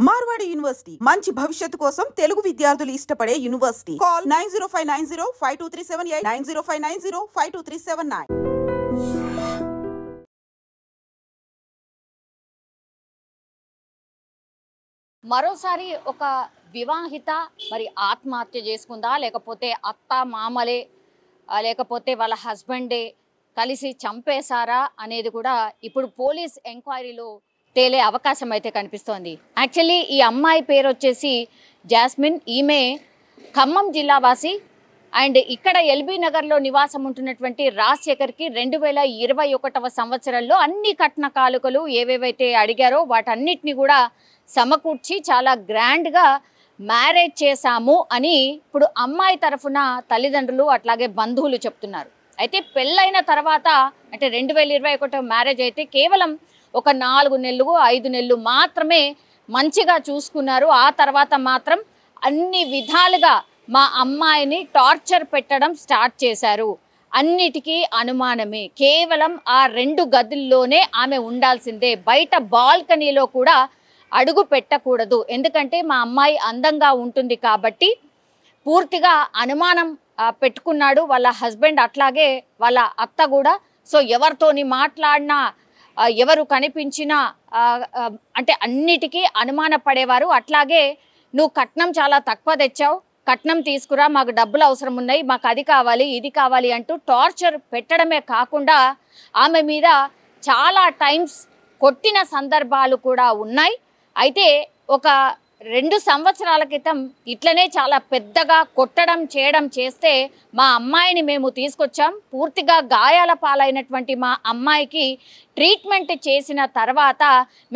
Marwadi university మంచి భవిష్యత్తు కోసం తెలుగు విద్యార్థులు ఇష్టపడే యూనివర్సిటీ. కాల్ 9059052378 9059052379. మరోసారి ఒక వివాహిత మరి ఆత్మహత్య చేసుకుందా, లేకపోతే అత్త మామలే లేకపోతే వాళ్ళ హస్బెండే కలిసి చంపేశారా అనేది కూడా ఇప్పుడు పోలీస్ ఎంక్వైరీలో తేలే అవకాశం అయితే కనిపిస్తోంది. యాక్చువల్లీ ఈ అమ్మాయి పేరు వచ్చేసి జాస్మిన్. ఈమె ఖమ్మం జిల్లా వాసి అండ్ ఇక్కడ ఎల్బీ నగర్లో నివాసం ఉంటున్నటువంటి రాజశేఖర్కి 2021వ సంవత్సరంలో అన్ని కట్న కానుకలు ఏవేవైతే అడిగారో వాటన్నిటిని కూడా సమకూర్చి చాలా గ్రాండ్గా మ్యారేజ్ చేశాము అని ఇప్పుడు అమ్మాయి తరఫున తల్లిదండ్రులు అట్లాగే బంధువులు చెప్తున్నారు. అయితే పెళ్ళైన తర్వాత అంటే 2021 మ్యారేజ్ అయితే కేవలం ఒక 4 నెలలు 5 నెలలు మాత్రమే మంచిగా చూసుకున్నారు. ఆ తర్వాత మాత్రం అన్ని విధాలుగా మా అమ్మాయిని టార్చర్ పెట్టడం స్టార్ట్ చేశారు. అన్నిటికీ అనుమానమే, కేవలం ఆ 2 గదుల్లోనే ఆమె ఉండాల్సిందే, బయట బాల్కనీలో కూడా అడుగు పెట్టకూడదు, ఎందుకంటే మా అమ్మాయి అందంగా ఉంటుంది కాబట్టి పూర్తిగా అనుమానం పెట్టుకున్నాడు వాళ్ళ హస్బెండ్ అట్లాగే వాళ్ళ అత్త కూడా. సో ఎవరితోని మాట్లాడినా ఎవరు కనిపించినా అంటే అన్నిటికీ అనుమాన పడేవారు. అట్లాగే నువ్వు కట్నం చాలా తక్కువ తెచ్చావు, కట్నం తీసుకురా, మాకు డబ్బులు అవసరం ఉన్నాయి, మాకు అది కావాలి ఇది కావాలి అంటూ టార్చర్ పెట్టడమే కాకుండా ఆమె మీద చాలా టైమ్స్ కొట్టిన సందర్భాలు కూడా ఉన్నాయి. అయితే ఒక 2 సంవత్సరాల క్రితం ఇట్లనే చాలా పెద్దగా కొట్టడం చేయడం చేస్తే మా అమ్మాయిని మేము తీసుకొచ్చాం, పూర్తిగా గాయాల పాలైనటువంటి మా అమ్మాయికి ట్రీట్మెంట్ చేసిన తర్వాత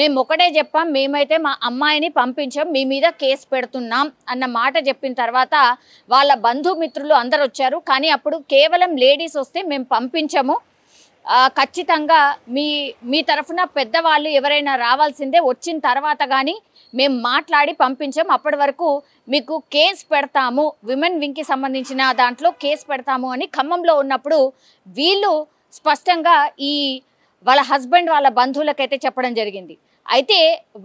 మేము ఒకటే చెప్పాం, మేమైతే మా అమ్మాయిని పంపించాం, మీ మీద కేసు పెడుతున్నాం అన్న మాట చెప్పిన తర్వాత వాళ్ళ బంధుమిత్రులు అందరు వచ్చారు. కానీ అప్పుడు కేవలం లేడీస్ వస్తే మేము పంపించము, ఖచ్చితంగా మీ తరఫున పెద్దవాళ్ళు ఎవరైనా రావాల్సిందే, వచ్చిన తర్వాత కానీ మేము మాట్లాడి పంపించాం, అప్పటి వరకు మీకు కేసు పెడతాము, విమెన్ వింగ్కి సంబంధించిన దాంట్లో కేసు పెడతాము అని ఖమ్మంలో ఉన్నప్పుడు వీళ్ళు స్పష్టంగా ఈ వాళ్ళ హస్బెండ్ వాళ్ళ బంధువులకైతే చెప్పడం జరిగింది. అయితే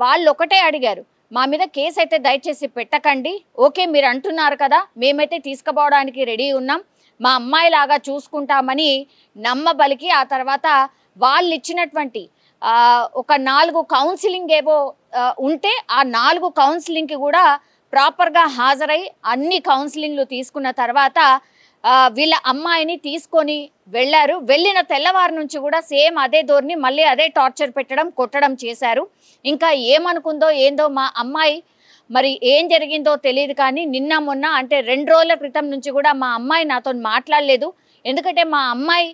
వాళ్ళు ఒకటే అడిగారు, మా మీద కేసు అయితే దయచేసి పెట్టకండి, ఓకే మీరు అంటున్నారు కదా, మేమైతే తీసుకుపోవడానికి రెడీ ఉన్నాం, మా అమ్మాయిలాగా చూసుకుంటామని నమ్మబలికి ఆ తర్వాత వాళ్ళు ఇచ్చినటువంటి ఒక 4 కౌన్సిలింగ్ ఏవో ఉంటే ఆ 4 కౌన్సిలింగ్కి కూడా ప్రాపర్గా హాజరై అన్ని కౌన్సిలింగ్లు తీసుకున్న తర్వాత వీళ్ళ అమ్మాయిని తీసుకొని వెళ్ళారు. వెళ్ళిన తెల్లవారు నుంచి కూడా సేమ్ అదే ధోరణి, మళ్ళీ అదే టార్చర్ పెట్టడం కొట్టడం చేశారు. ఇంకా ఏమనుకుందో ఏందో మా అమ్మాయి, మరి ఏం జరిగిందో తెలియదు. కానీ నిన్న మొన్న అంటే 2 రోజుల క్రితం నుంచి కూడా మా అమ్మాయి నాతో మాట్లాడలేదు, ఎందుకంటే మా అమ్మాయి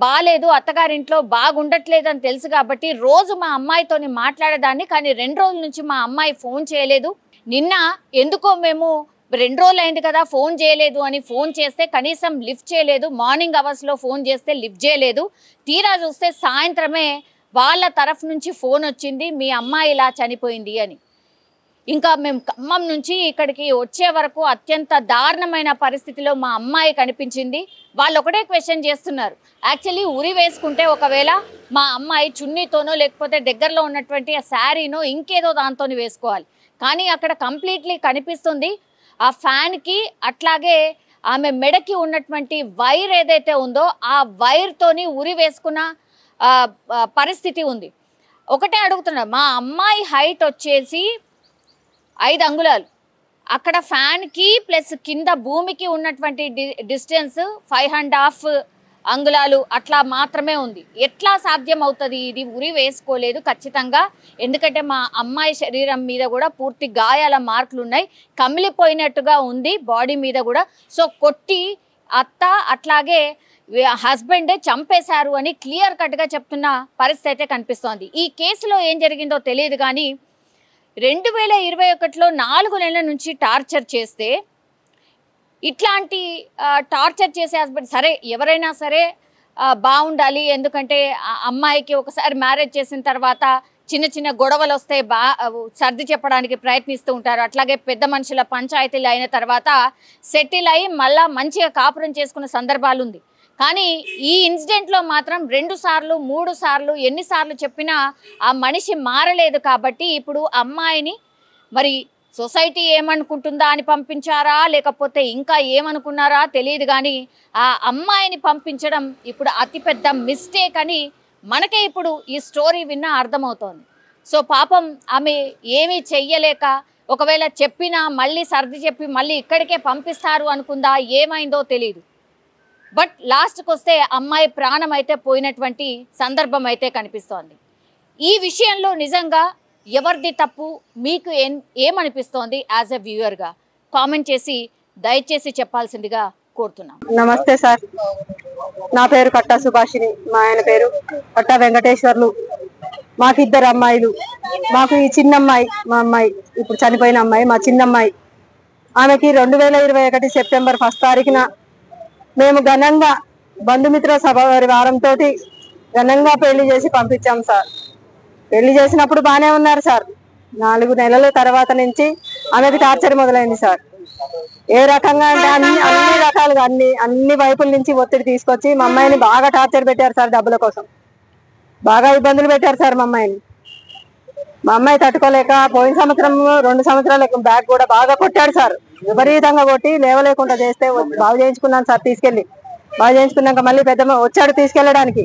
బాగాలేదు, అత్తగారింట్లో బాగుండట్లేదు అని తెలుసు కాబట్టి రోజు మా అమ్మాయితోని మాట్లాడేదాన్ని. కానీ 2 రోజుల నుంచి మా అమ్మాయి ఫోన్ చేయలేదు. నిన్న ఎందుకో మేము 2 రోజులు అయింది కదా ఫోన్ చేయలేదు అని ఫోన్ చేస్తే కనీసం లిఫ్ట్ చేయలేదు, మార్నింగ్ అవర్స్లో ఫోన్ చేస్తే లిఫ్ట్ చేయలేదు. తీరా చూస్తే సాయంత్రమే వాళ్ళ తరఫు నుంచి ఫోన్ వచ్చింది, మీ అమ్మాయి ఇలా చనిపోయింది అని. ఇంకా మేము ఖమ్మం నుంచి ఇక్కడికి వచ్చే వరకు అత్యంత దారుణమైన పరిస్థితిలో మా అమ్మాయి కనిపించింది. వాళ్ళు ఒకటే క్వశ్చన్ చేస్తున్నారు, యాక్చువల్లీ ఉరి వేసుకుంటే ఒకవేళ మా అమ్మాయి చున్నీతోనో లేకపోతే దగ్గరలో ఉన్నటువంటి ఆ శారీనో ఇంకేదో దాంతో వేసుకోవాలి, కానీ అక్కడ కంప్లీట్లీ కనిపిస్తుంది ఆ ఫ్యాన్కి అట్లాగే ఆమె మెడకి ఉన్నటువంటి వైర్ ఏదైతే ఉందో ఆ వైర్తోని ఉరి వేసుకున్న పరిస్థితి ఉంది. ఒకటే అడుగుతున్నా, మా అమ్మాయి హైట్ వచ్చేసి 5 అంగుళాలు, అక్కడ ఫ్యాన్కి ప్లస్ కింద భూమికి ఉన్నటువంటి డిస్టెన్స్ 5.5 అంగుళాలు అట్లా మాత్రమే ఉంది. ఎట్లా సాధ్యం అవుతుంది? ఇది ఉరి వేసుకోలేదు ఖచ్చితంగా, ఎందుకంటే మా అమ్మాయి శరీరం మీద కూడా పూర్తి గాయాల మార్కులు ఉన్నాయి, కమిలిపోయినట్టుగా ఉంది బాడీ మీద కూడా. సో కొట్టి అత్త అట్లాగే హస్బెండే చంపేశారు అని క్లియర్ కట్గా చెప్తున్న పరిస్థితి అయితే కనిపిస్తోంది. ఈ కేసులో ఏం జరిగిందో తెలియదు కానీ 2021లో 4 నెలల నుంచి టార్చర్ చేస్తే ఇట్లాంటి టార్చర్ చేసే హస్బెండ్ సరే ఎవరైనా సరే బాగుండాలి, ఎందుకంటే అమ్మాయికి ఒకసారి మ్యారేజ్ చేసిన తర్వాత చిన్న చిన్న గొడవలు వస్తే సర్ది చెప్పడానికి ప్రయత్నిస్తూ ఉంటారు. అట్లాగే పెద్ద మనుషుల పంచాయతీలు అయిన తర్వాత సెటిల్ అయ్యి మళ్ళీ మంచిగా కాపురం చేసుకున్న సందర్భాలు ఉంది. కానీ ఈ ఇన్సిడెంట్లో మాత్రం 2 సార్లు 3 సార్లు ఎన్నిసార్లు చెప్పినా ఆ మనిషి మారలేదు. కాబట్టి ఇప్పుడు అమ్మాయిని మరి సొసైటీ ఏమనుకుంటుందా అని పంపించారా లేకపోతే ఇంకా ఏమనుకున్నారా తెలియదు, కానీ ఆ అమ్మాయిని పంపించడం ఇప్పుడు అతిపెద్ద మిస్టేక్ అని మనకే ఇప్పుడు ఈ స్టోరీ విన్నా అర్థమవుతోంది. సో పాపం ఆమె ఏమీ చెయ్యలేక, ఒకవేళ చెప్పినా మళ్ళీ సర్ది చెప్పి మళ్ళీ ఇక్కడికే పంపిస్తారు అనుకుందా, ఏమైందో తెలియదు. బట్ లాస్ట్కి వస్తే అమ్మాయి ప్రాణం అయితే పోయినటువంటి సందర్భం అయితే కనిపిస్తోంది. ఈ విషయంలో నిజంగా ఎవరిది తప్పు, మీకు ఏమనిపిస్తోంది యాజ్ ఎ వ్యూయర్గా? కామెంట్ చేసి దయచేసి చెప్పాల్సిందిగా కోరుతున్నాం. నమస్తే సార్, నా పేరు కట్టా సుభాషిని, మా ఆయన పేరు కట్టా వెంకటేశ్వర్లు. మాకు 2 అమ్మాయిలు. మాకు ఈ చిన్న అమ్మాయి, మా అమ్మాయి ఇప్పుడు చనిపోయిన అమ్మాయి, మా చిన్న అమ్మాయి. ఆమెకి 2021 సెప్టెంబర్ 1 తారీఖున మేము ఘనంగా బంధుమిత్ర సభ వారంతో ఘనంగా పెళ్లి చేసి పంపించాం సార్. పెళ్లి చేసినప్పుడు బాగానే ఉన్నారు సార్. 4 నెలల తర్వాత నుంచి ఆమెకి టార్చర్ మొదలైంది సార్. ఏ రకంగా అంటే అన్ని రకాలుగా అన్ని వైపుల నుంచి ఒత్తిడి తీసుకొచ్చి మా అమ్మాయిని బాగా టార్చర్ పెట్టారు సార్. డబ్బుల కోసం బాగా ఇబ్బందులు పెట్టారు సార్ మా అమ్మాయిని. మా అమ్మాయి తట్టుకోలేక పోయిన సంవత్సరం 2 సంవత్సరాల బ్యాగ్ కూడా బాగా కొట్టాడు సార్. విపరీతంగా కొట్టి లేవలేకుండా చేస్తే బాగు చేయించుకున్నాను సార్. తీసుకెళ్ళి బాగు చేయించుకున్నాక మళ్ళీ వచ్చాడు తీసుకెళ్ళడానికి.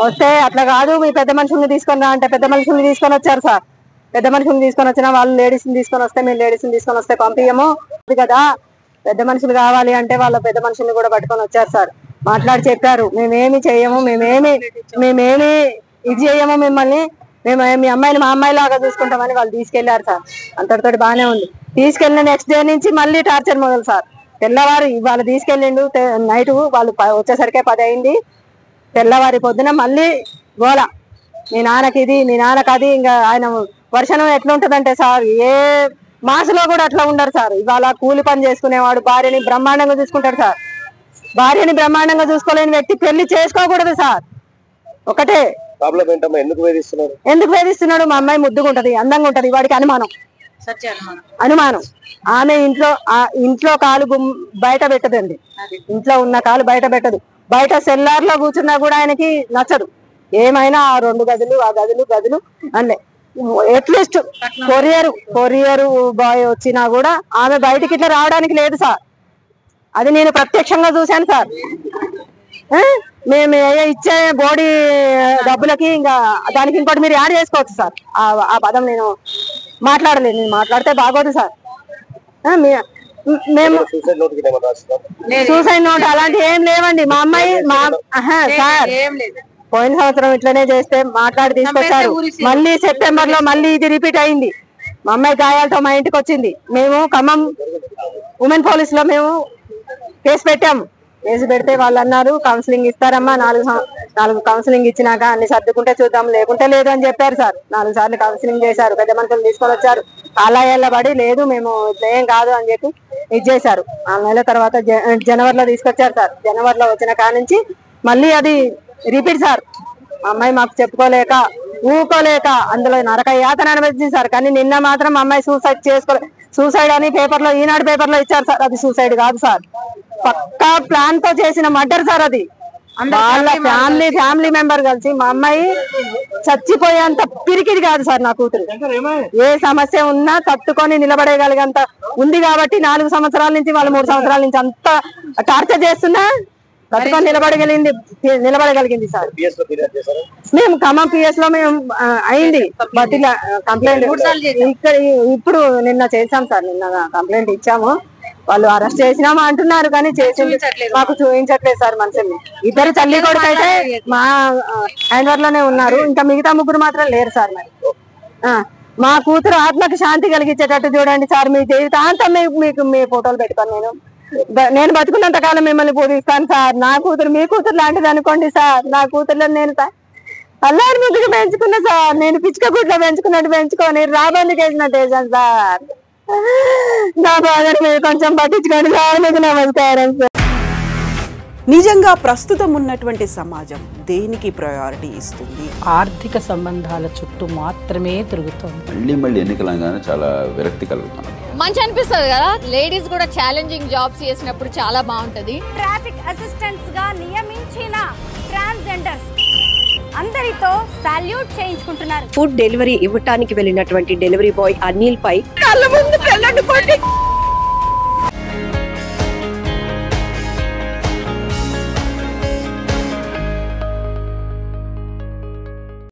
వస్తే అట్లా కాదు, మీ పెద్ద మనుషుల్ని తీసుకొని రా అంటే పెద్ద మనుషుల్ని తీసుకొని వచ్చారు సార్. పెద్ద మనుషుల్ని తీసుకొని వచ్చినా వాళ్ళు లేడీస్ని తీసుకొని వస్తే మేము లేడీస్ని తీసుకొని వస్తే పంపించము కదా, పెద్ద మనుషులు కావాలి అంటే వాళ్ళ పెద్ద మనుషుల్ని కూడా పట్టుకొని వచ్చారు సార్. మాట్లాడి చెప్పారు, మేమేమి చెయ్యము, మేమేమి ఇది చెయ్యము, మిమ్మల్ని మీ అమ్మాయిని మా అమ్మాయి లాగా చూసుకుంటామని వాళ్ళు తీసుకెళ్లారు సార్. అంతటితోటి బాగానే ఉంది. తీసుకెళ్లిన నెక్స్ట్ డే నుంచి మళ్ళీ టార్చర్ మొదలు సార్. తెల్లవారు వాళ్ళు తీసుకెళ్ళిండు, నైట్ వాళ్ళు వచ్చేసరికి 10 అయింది. తెల్లవారి పొద్దున మళ్ళీ గోల, మీ నాన్నకి ఇది, మీ నాన్నకి అది. ఇంకా ఆయన వర్షం ఎట్లుంటదంటే సార్, ఏ మాసలో కూడా అట్లా ఉండరు సార్. ఇవాళ కూలి పని చేసుకునేవాడు భార్యని బ్రహ్మాండంగా చూసుకుంటాడు సార్. భార్యని బ్రహ్మాండంగా చూసుకోలేని వ్యక్తి పెళ్లి చేసుకోకూడదు సార్. ఒకటే ఎందుకు వేధిస్తున్నాడు? మా అమ్మాయి ముద్దుగా ఉంటది, అందంగా ఉంటది. వాడికి అనుమానం. ఆమె ఇంట్లో కాలు బయట పెట్టదండి. ఇంట్లో ఉన్న కాలు బయట పెట్టదు. బయట సెల్లార్ లో కూర్చున్నా కూడా ఆయనకి నచ్చదు. ఏమైనా ఆ 2 గదులు ఆ గదులు అన్లే. అట్లీస్ట్ కొరియర్ బాయ్ వచ్చినా కూడా ఆమె బయటికి ఇట్లా రావడానికి లేదు సార్. అది నేను ప్రత్యక్షంగా చూశాను సార్. మేము ఇచ్చే బోడీ డబ్బులకి ఇంకా దానికి ఇంకోటి మీరు యాడ్ చేసుకోవచ్చు సార్. ఆ పదం నేను మాట్లాడలేదు. నేను మాట్లాడితే బాగోదు సార్. మేము సూసైడ్ నోట్ అలాంటి ఏం లేవండి. మా అమ్మాయి సార్ పోయిన సంవత్సరం ఇట్లనే చేస్తే మాట్లాడి తీసుకొచ్చారు. మళ్ళీ సెప్టెంబర్ లో మళ్ళీ ఇది రిపీట్ అయింది. మా అమ్మాయి గాయాలతో మా ఇంటికి వచ్చింది. మేము ఖమ్మం ఉమెన్ పోలీస్ లో మేము కేసు పెట్టాము. కేసు పెడితే వాళ్ళు అన్నారు కౌన్సిలింగ్ ఇస్తారమ్మా, 4 కౌన్సిలింగ్ ఇచ్చినాక అన్ని సర్దుకుంటే చూద్దాం, లేకుంటే లేదు అని చెప్పారు సార్. 4 సార్లు కౌన్సిలింగ్ చేశారు. పెద్ద మనుషులు తీసుకొని వచ్చారు. ఆలయాల పడి లేదు మేము ఏం కాదు అని చెప్పి ఇది చేశారు. 4 నెలల తర్వాత జనవరిలో తీసుకొచ్చారు సార్. జనవరిలో వచ్చిన కాడ నుంచి మళ్ళీ అది రిపీట్ సార్. అమ్మాయి మాకు చెప్పుకోలేక ఊకోలేక అందులో నరక యాతన అనిపించింది సార్. కానీ నిన్న మాత్రం అమ్మాయి సూసైడ్ అని పేపర్లో, ఈనాడు పేపర్లో ఇచ్చారు సార్. అది సూసైడ్ కాదు సార్, పక్కా ప్లాన్ తో చేసిన మర్డర్ సార్. అది వాళ్ళ ఫ్యామిలీ మెంబర్ కలిసి. మా అమ్మాయి చచ్చిపోయేంత పిరికిది కాదు సార్ నా కూతురు. ఏ సమస్య ఉన్నా తట్టుకొని నిలబడేయగలిగేంత ఉంది కాబట్టి 4 సంవత్సరాల నుంచి వాళ్ళు 3 సంవత్సరాల నుంచి అంత టార్చర్ చేస్తున్నా తట్టుకొని నిలబడగలిగింది సార్. మేము ఖమ్మం PS లో మేము అయింది బట్ ఇలా కంప్లైంట్ ఇప్పుడు నిన్న చేసాం సార్. నిన్న కంప్లైంట్ ఇచ్చాము. వాళ్ళు అరెస్ట్ చేసినామా అంటున్నారు కానీ చేసింది మాకు చూపించట్లేదు సార్. మనుషుల్ని 2 తల్లి కొడుకు అయితే మా హ్యాండ్ లోనే ఉన్నారు. ఇంకా మిగతా 3 మాత్రం లేరు సార్. మరి మా కూతురు ఆత్మకి శాంతి కలిగించేటట్టు చూడండి సార్. మీ జీవితాంతం మీకు మీ ఫోటోలు పెట్టుకొని నేను బతుకున్నంత కాలం మిమ్మల్ని పూజిస్తాను సార్. నా కూతురు మీ కూతురు లాంటిది అనుకోండి సార్. నా కూతుర్లో నేను అల్లారి ముద్దుగా పెంచుకున్నా సార్. నేను పిచ్చుక గుడ్లో పెంచుకున్నట్టు పెంచుకొని రాబందుకు వేసినట్టు వేసాను సార్. నా బాధను మీరు కొంచెం పట్టించుకోండి సార్. మీకు నమస్కారం సార్. నిజంగా ప్రస్తుతం ఉన్నటువంటి సమాజం దేనికి ప్రయారిటీ ఇస్తుంది? ఆర్థిక సంబంధాల చుట్టూ మాత్రమే తిరుగుతుంది. మళ్ళీ ఎన్నికలంగానే చాలా విరక్తి కలుగుతున్నాం. మంచి అనిపిస్తుంది కదా, లేడీస్ కూడా ఛాలెంజింగ్ జాబ్స్ చేసినప్పుడు చాలా బాగుంటది. ట్రాఫిక్ అసిస్టెంట్స్ గా నియమించిన ట్రాన్స్జెండర్స్ అందరితో సాల్యూట్ చేయించుకుంటున్నారు. ఫుడ్ డెలివరీ ఇవ్వటానికి వెళ్ళినటువంటి డెలివరీ బాయ్ అనిల్ పై కళ్ళ ముందు